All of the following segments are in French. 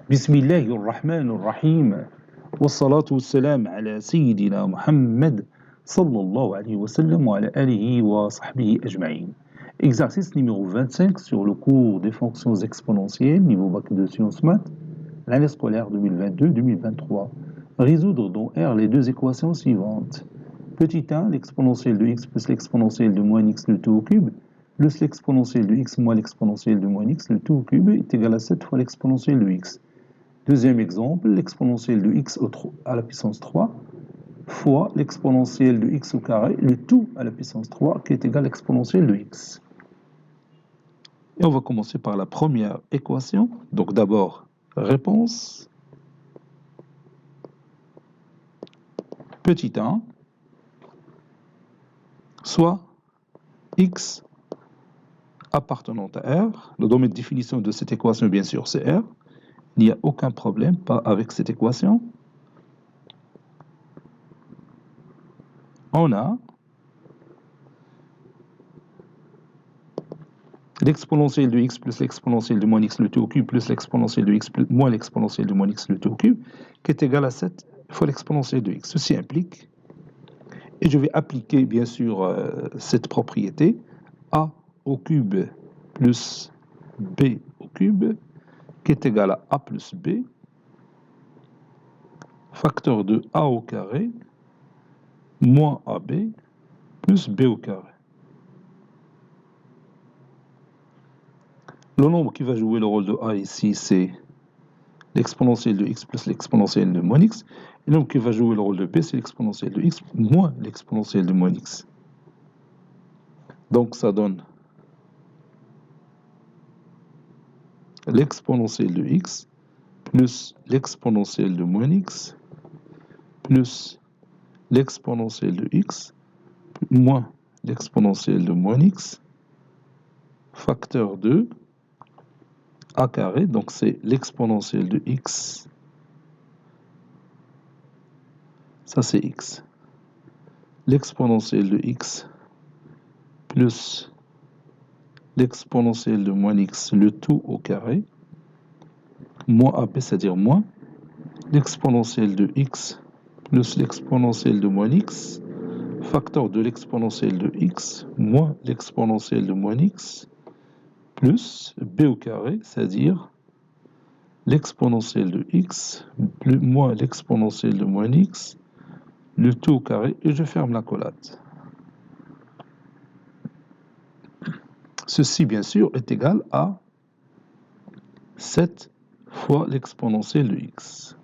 بسم الله الرحمن الرحيم والصلاة والسلام على سيدنا محمد صلى الله عليه وسلم وعلى آله وصحبه أجمعين. Exercice numéro 25 sur le cours des fonctions exponentielles, niveau bac de sciences maths, l'année scolaire 2022-2023. Résoudre dans R les deux équations suivantes. Petit 1, l'exponentielle de x plus l'exponentielle de moins x le tout au cube, plus l'exponentielle de x moins l'exponentielle de moins x le tout au cube est égal à 7 fois l'exponentielle de x. Deuxième exemple, l'exponentielle de x à la puissance 3 fois l'exponentielle de x au carré, le tout à la puissance 3, qui est égal à l'exponentielle de x. Et on va commencer par la première équation. Donc d'abord, réponse. Petit 1, soit x appartenant à R. Le domaine de définition de cette équation, bien sûr, c'est R. Il n'y a aucun problème avec cette équation. On a l'exponentielle de x plus l'exponentielle de moins x le tout au cube plus l'exponentielle de x moins l'exponentielle de moins x le tout au cube qui est égal à 7 fois l'exponentielle de x. Ceci implique, et je vais appliquer bien sûr cette propriété, a au cube plus b au cube qui est égal à a plus b facteur de a au carré moins ab plus b au carré. Le nombre qui va jouer le rôle de a ici, c'est l'exponentielle de x plus l'exponentielle de moins x. Et le nombre qui va jouer le rôle de b, c'est l'exponentielle de x moins l'exponentielle de moins x. Donc ça donne l'exponentielle de x plus l'exponentielle de moins x plus l'exponentielle de x moins l'exponentielle de moins x facteur de a carré, donc c'est l'exponentielle de x, ça c'est x, l'exponentielle de x plus l'exponentielle de moins x, le tout au carré, moins ab, c'est-à-dire moins l'exponentielle de x plus l'exponentielle de moins x, facteur de l'exponentielle de x, moins l'exponentielle de moins x, plus b au carré, c'est-à-dire l'exponentielle de x, plus moins l'exponentielle de moins x, le tout au carré, et je ferme l'accolade. Ceci, bien sûr, est égal à 7 fois l'exponentielle de x.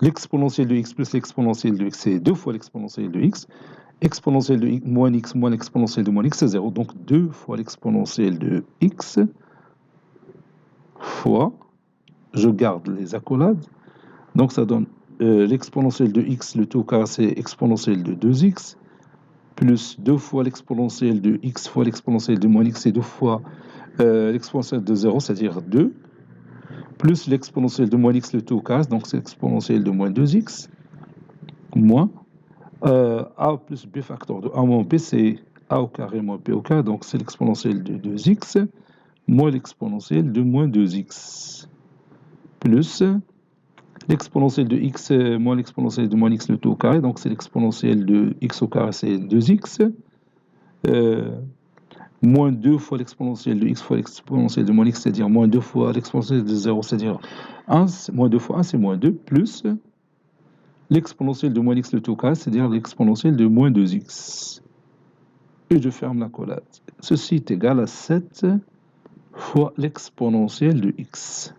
L'exponentielle de x plus l'exponentielle de x, c'est 2 fois l'exponentielle de x. Exponentielle de x moins l'exponentielle de moins x, c'est 0. Donc 2 fois l'exponentielle de x fois, je garde les accolades, donc ça donne l'exponentielle de x, le tout au carré, c'est exponentielle de 2x, plus 2 fois l'exponentielle de x fois l'exponentielle de moins x, c'est 2 fois l'exponentielle de 0, c'est-à-dire 2, plus l'exponentielle de moins x, le tout au carré, donc c'est l'exponentielle de moins 2x, moins a plus b facteur de a moins b, c'est a au carré moins b au carré, donc c'est l'exponentielle de 2x, moins l'exponentielle de moins 2x, plus l'exponentielle de x moins l'exponentielle de moins x le tout au carré, donc c'est l'exponentielle de x au carré, c'est 2x, moins 2 fois l'exponentielle de x fois l'exponentielle de moins x, c'est-à-dire moins 2 fois l'exponentielle de 0, c'est-à-dire 1, moins 2 fois 1, c'est moins 2, plus l'exponentielle de moins x le tout au carré, c'est-à-dire l'exponentielle de moins 2x. Et je ferme l'accolade. Ceci est égal à 7 fois l'exponentielle de x.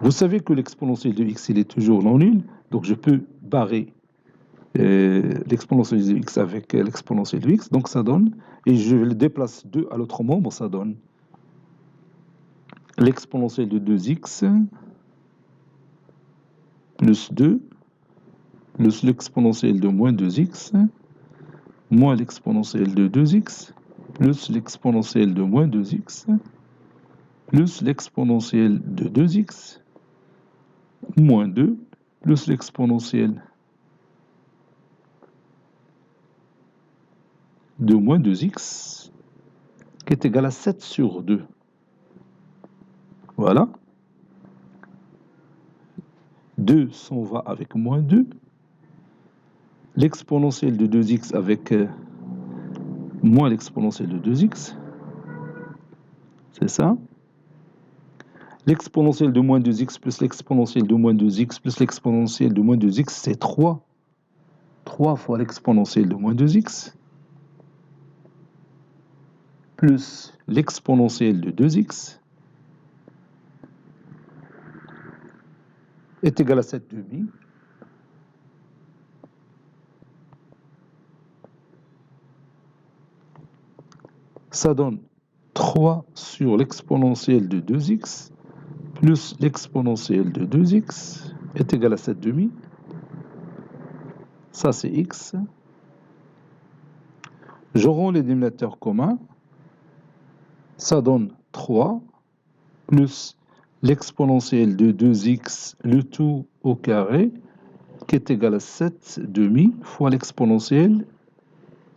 Vous savez que l'exponentielle de x, il est toujours non nul, donc je peux barrer l'exponentielle de x avec l'exponentielle de x, donc ça donne, et je le déplace 2 à l'autre membre, ça donne l'exponentielle de 2x plus 2 plus l'exponentielle de moins 2x moins l'exponentielle de 2x plus l'exponentielle de moins 2x plus l'exponentielle de 2x moins 2 plus l'exponentielle de moins 2x qui est égal à 7 sur 2. Voilà. 2 s'en va avec moins 2. L'exponentielle de 2x avec moins l'exponentielle de 2x. C'est ça. L'exponentielle de moins 2x plus l'exponentielle de moins 2x plus l'exponentielle de moins 2x, c'est 3. 3 fois l'exponentielle de moins 2x plus l'exponentielle de 2x est égal à 7 demi. Ça donne 3 sur l'exponentielle de 2x plus l'exponentielle de 2x est égal à 7 demi. Ça, c'est x. Je rends les dénominateurs communs. Ça donne 3 plus l'exponentielle de 2x, le tout au carré, qui est égal à 7 demi fois l'exponentielle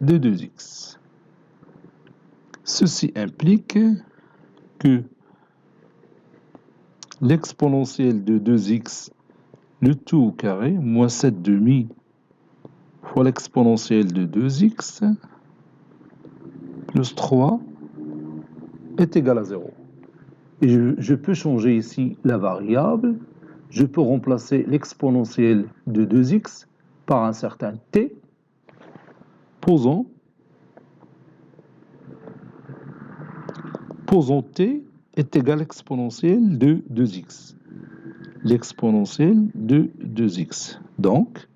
de 2x. Ceci implique que l'exponentielle de 2x, le tout au carré, moins 7 demi fois l'exponentielle de 2x, plus 3, est égal à 0. Et je peux changer ici la variable. Je peux remplacer l'exponentielle de 2x par un certain t, posant t est égal à l'exponentielle de 2x. L'exponentielle de 2x. Donc,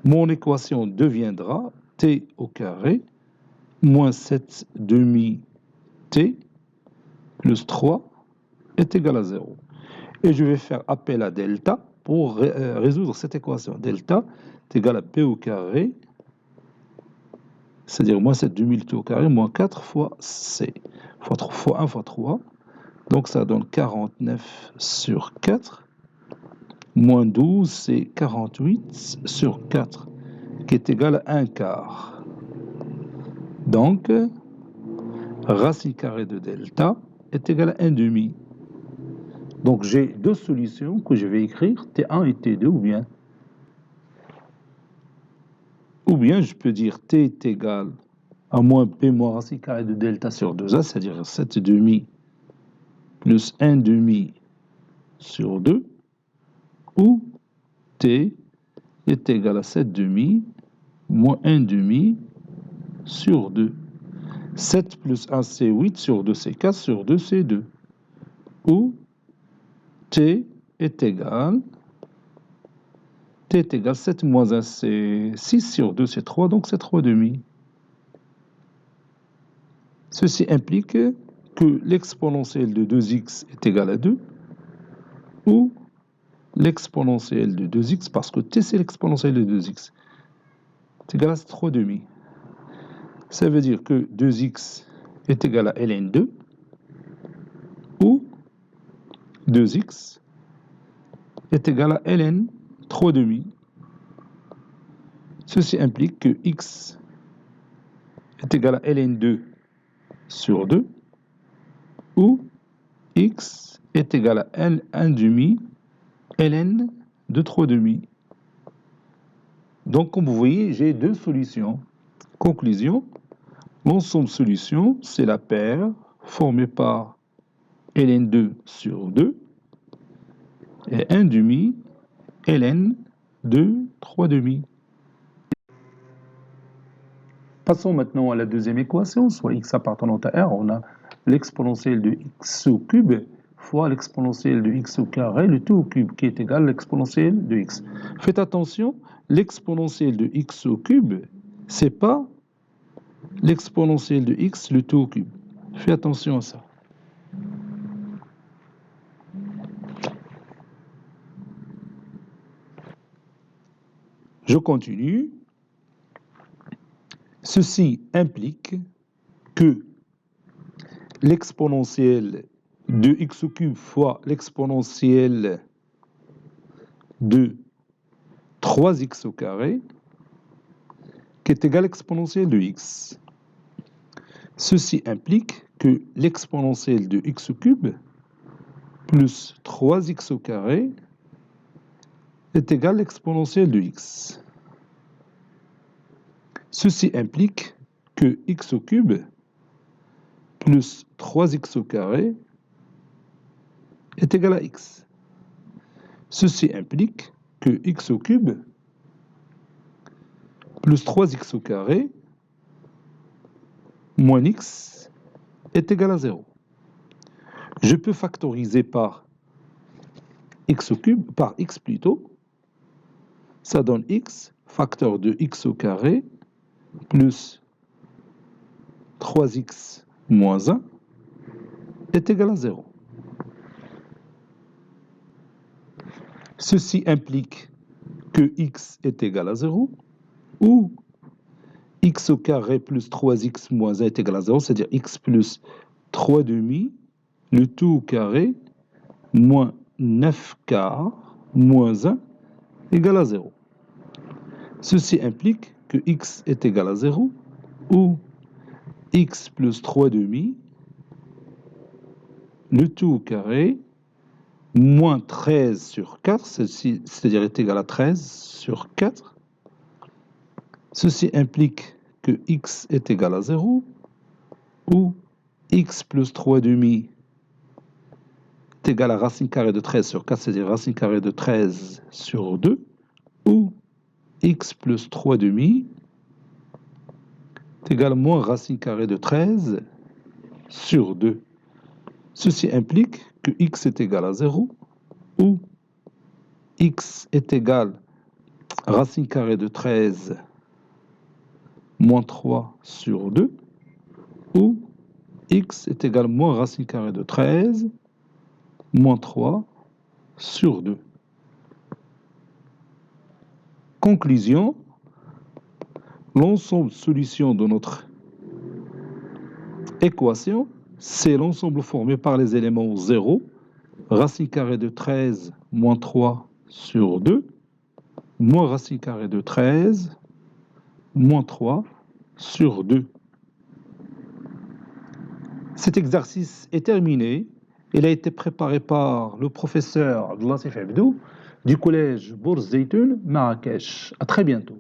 mon équation deviendra t au carré moins 7 demi t plus 3 est égal à 0. Et je vais faire appel à delta pour résoudre cette équation. Delta est égal à b au carré, c'est-à-dire moins 7 demi t au carré, moins 4 fois c, fois 1 fois 3. Donc ça donne 49 sur 4. Moins 12, c'est 48 sur 4, qui est égal à 1 quart. Donc, racine carrée de delta est égal à 1 demi. Donc, j'ai deux solutions que je vais écrire, T1 et T2, ou bien je peux dire T est égal à moins P moins racine carrée de delta sur 2A, c'est-à-dire 7 demi plus 1 demi sur 2, ou T est égal à 7 demi moins 1 demi sur 2. 7 plus 1, c'est 8, sur 2, c'est 4, sur 2, c'est 2. Ou t est égal 7 moins 1, c'est 6, sur 2, c'est 3, donc c'est 3 demi. Ceci implique que l'exponentielle de 2x est égal à 2, ou l'exponentielle de 2x, parce que t c'est l'exponentielle de 2x, est égal à 3 demi. Ça veut dire que 2x est égal à ln 2, ou 2x est égal à ln 3 demi. Ceci implique que x est égal à ln 2 sur 2, ou x est égal à L1 demi ln de 3 demi. Donc, comme vous voyez, j'ai deux solutions. Conclusion, l'ensemble solution, c'est la paire formée par ln 2 sur 2 et 1 demi ln de 3 demi. Passons maintenant à la deuxième équation, soit x appartenant à R. On a l'exponentielle de x au cube fois l'exponentielle de x au carré, le tout au cube, qui est égal à l'exponentielle de x. Faites attention, l'exponentielle de x au cube, c'est pas l'exponentielle de x, le tout au cube. Faites attention à ça. Je continue. Ceci implique que l'exponentielle de x au cube fois l'exponentielle de 3x au carré, qui est égal à l'exponentielle de x. Ceci implique que l'exponentielle de x au cube plus 3x au carré est égal à l'exponentielle de x. Ceci implique que x au cube plus 3x au carré est égal à x. Ceci implique que x au cube plus 3x au carré moins x est égal à 0. Je peux factoriser par x au cube, par x plutôt. Ça donne x, facteur de x au carré, plus 3x moins 1 est égal à 0. Ceci implique que x est égal à 0, ou x au carré plus 3x moins 1 est égal à 0, c'est-à-dire x plus 3 demi, le tout au carré, moins 9 quarts, moins 1, égale à 0. Ceci implique que x est égal à 0, ou x plus 3 demi, le tout au carré, moins 13 sur 4, c'est-à-dire est égal à 13 sur 4. Ceci implique que x est égal à 0, ou x plus 3 demi est égal à racine carrée de 13 sur 4, c'est-à-dire racine carrée de 13 sur 2, ou x plus 3 demi est égal à moins racine carrée de 13 sur 2. Ceci implique que x est égal à 0, ou x est égal à racine carrée de 13 moins 3 sur 2, ou x est égal à moins racine carrée de 13 moins 3 sur 2. Conclusion, l'ensemble de solutions de notre équation, c'est l'ensemble formé par les éléments 0, racine carrée de 13 moins 3 sur 2, moins racine carrée de 13 moins 3 sur 2. Cet exercice est terminé. Il a été préparé par le professeur Abdelatif Abdou du collège Bourz Zeytoun, Marrakech. À très bientôt.